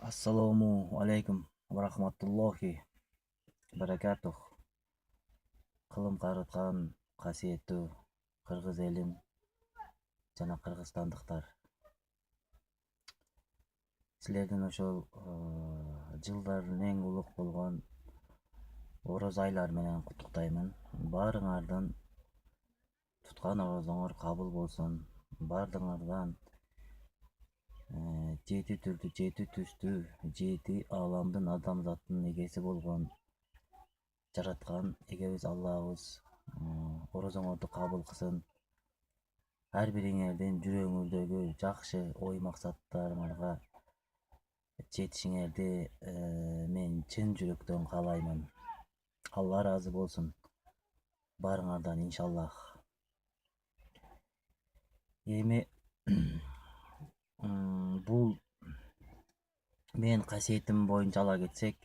Assalomu alaykum va rahmatullohi barakatuh. Qılım qarıtqan qasiyеттүү qırgыз элим жана кыргызстандыктар. Силердин ошол жылдардын эң улук болгон ороз айлары менен куттуктаймын. Баарыңардан туткан орозоңор кабыл болсун. Баардыгыңардан жети түрдүү, жети түстүү, жети ааламдын адамзаттын эгеси болгон жараткан эгебиз Аллахыбыз орозоңорду кабыл кылсын. Ар бириңердин жүрөгүңөрдөгү жакшы ой максаттарыңарга жетишиңерди мен чын жүрөктөн каалаймын. Алла ыраазы болсун баарыңардан иншаллах. Эми бул менин касиетим боюнча ала кетсек,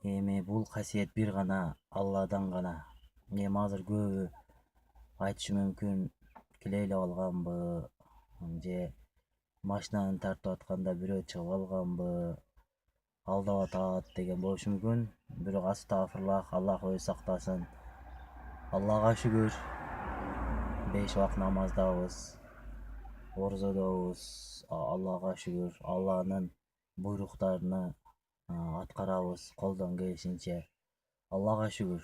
эми бул касиет бир гана Алладан гана. Эми азыр көбү айтышы мүмкүн, килейлеп алганбы же машинаны тартып атканда бирөө чыгып алганбы, алдап атат деген болушу мүмкүн. Бирок астагфирлах, Аллах өзү сактасын. Аллага шүгүр, 5 убак намаздабыз, орозодобуз. Аллага шүгүр, Алланын буйруктарына аткарабыз колдон келишинче. Аллага шүгүр.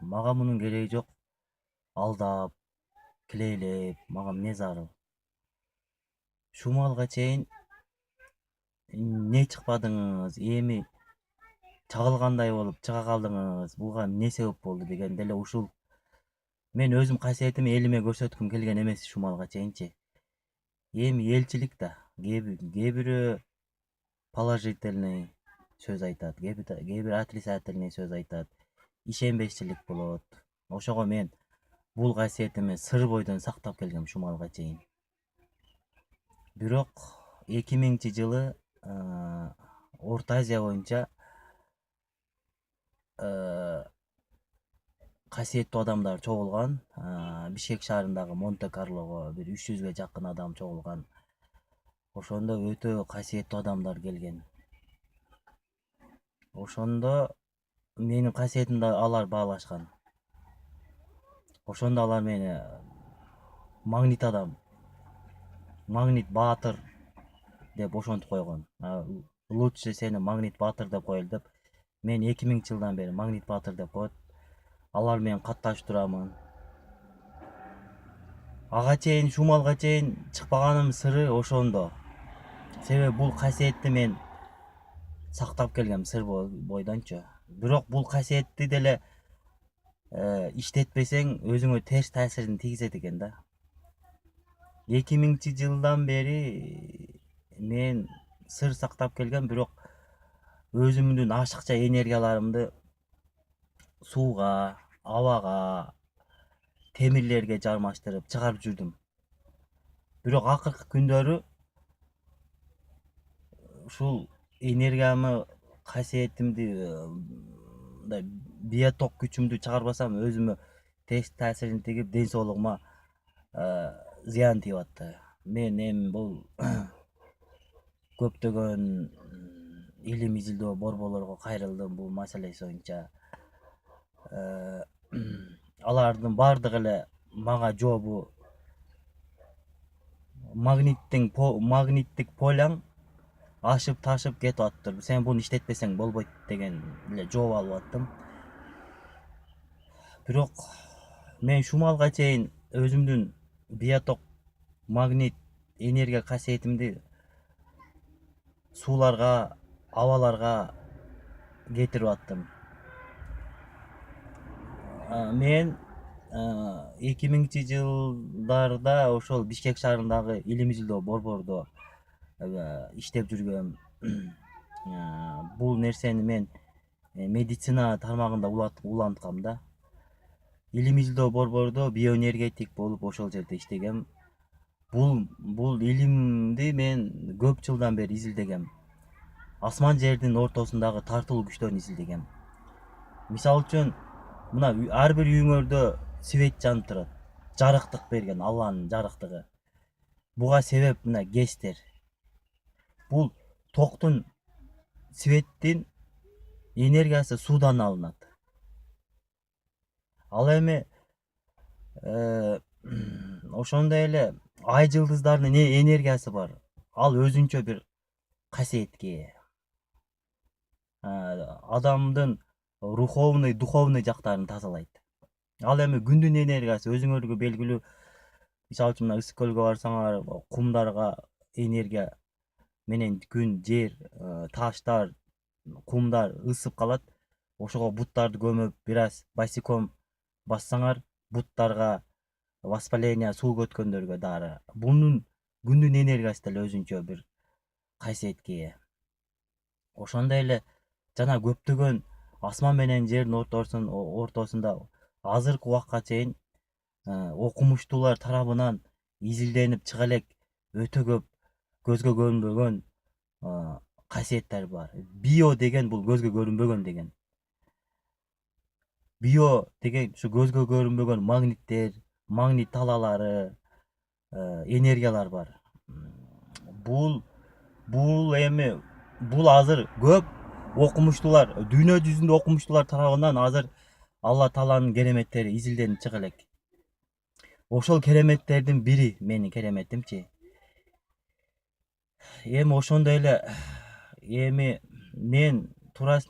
Мага мунун кереги жок. Алдап, килейлеп, мага эмне зарыл? Шумалга чейин эмне чыкпадыңыз? Эми чагылгандай болуп чыга калдыңыз. Буга эмне себеп болду деген деле ушул мен өзүм касиетими элиме көрсөткүм келген эмес шумалга чейинчи. Эми элчилик да кээ бирөө положительный сөз айтат, кээ бир отрицательный сөз айтат. Ишенбестилик болот. Ошого мен бул касиетими сыр бойдон сактап келгем шумалга чейин. Бирок 2000-жылы Орто Азия боюнча касиеттүү адамдар чогулган. Бишкек шаарындагы Монте-Карлого бир 300ге жакын адам чогулган. Ошондо өтө касиеттүү адамдар келген. Ошондо менин касиетимди алар баалашкан. Ошондо алар мени магнит адам, магнит баатыр деп ошентип койгон. Лучше сени магнит баатыр деп коелу деп. Мен 2000-жылдан бери магнит баатыр деп коет. Алар менен катташып турамын. Ага чейин шумалга чейин чыкпаганымдын сыры ошондо. Себеби бул касиетти мен сактап келгем сыр бойдончу. Бирок бул касиетти деле иштетпесең өзүңө терс таасирин тийгизет экен да. 2000-жылдан бери мен сыр сактап келгем, бирок өзүмдүн ашыкча энергияларымды сууга, абага, темирлерге жармаштырып чыгарып жүрдүм. Бирок акыркы күндөрү ушул энергиямы, касиетимди, биоток күчүмдү чыгарбасам өзүмө терс таасирин тийип, ден соолугума зыян тийип атты. Мен эми бул көптөгөн илим изилдөө борборлорго кайрылдым бул маселеси боюнча. Алардын баардыгы эле мага жообу магниттик поляң ашып ташып кетип атыптыр. Сен буну иштетпесең болбойт деген эле жооп алып аттым. Бирок мен шумалга чейин өзүмдүн биоток, магнит, энергия касиетимди сууларга, абаларга кетирип аттым. Мен 2000-жылдарда ошол Бишкек шаарындагы илим изилдөө борбордо иштеп жүргөм. Бул нерсени мен медицина тармагында уланткам да. Илим изилдөө борбордо биоэнергетик болуп ошол жерде иштегем. Бул илимди мен көп жылдан бери изилдегем. Асман жердин ортосундагы тартылуу күчтөрүн изилдегем. Мисалы үчүн, мына ар бир үйүңөрдө свет жанып турат. Жарыктык берген Алланын жарыктыгы. Буга себеп мына гэстер. Бул токтун, светтин энергиясы суудан алынат. Ал эми ошондой эле ай жылдыздардын энергиясы бар. Ал өзүнчө бир касиетке ээ. Адамдын руховный, духовный жактарын тазалайт. Ал эми күндүн энергиясы өзүңөргө белгилүү. Мисалы үчүн мына ысык көлгө барсаңар, кумдарга энергия менен күн, жер, таштар, кумдар ысып калат. Ошого буттарды көмүп, бир аз босиком бассаңар, буттарга воспаление, сууга өткөндөргө дары. Бунун күндүн энергиясы деле өзүнчө бир касиетке ээ. Ошондой эле жана көптөгөн асман менен жердин ортосунда азыркы убакка чейин окумуштуулар тарабынан изилденип чыга элек өтө көп көзгө көрүнбөгөн касиеттер бар. Био деген бул көзгө көрүнбөгөн деген. Био деген ушу көзгө көрүнбөгөн магниттер, магнит талаалары, энергиялар бар. Бул эми бул азыр көп окумуштуулар, дүйнө жүзүндө окумуштуулар тарабынан азыр Алла Тааланын кереметтери изилденип чыга элек. Ошол кереметтердин бири менин кереметимчи. Эми ошондой эле эми мен туурасынан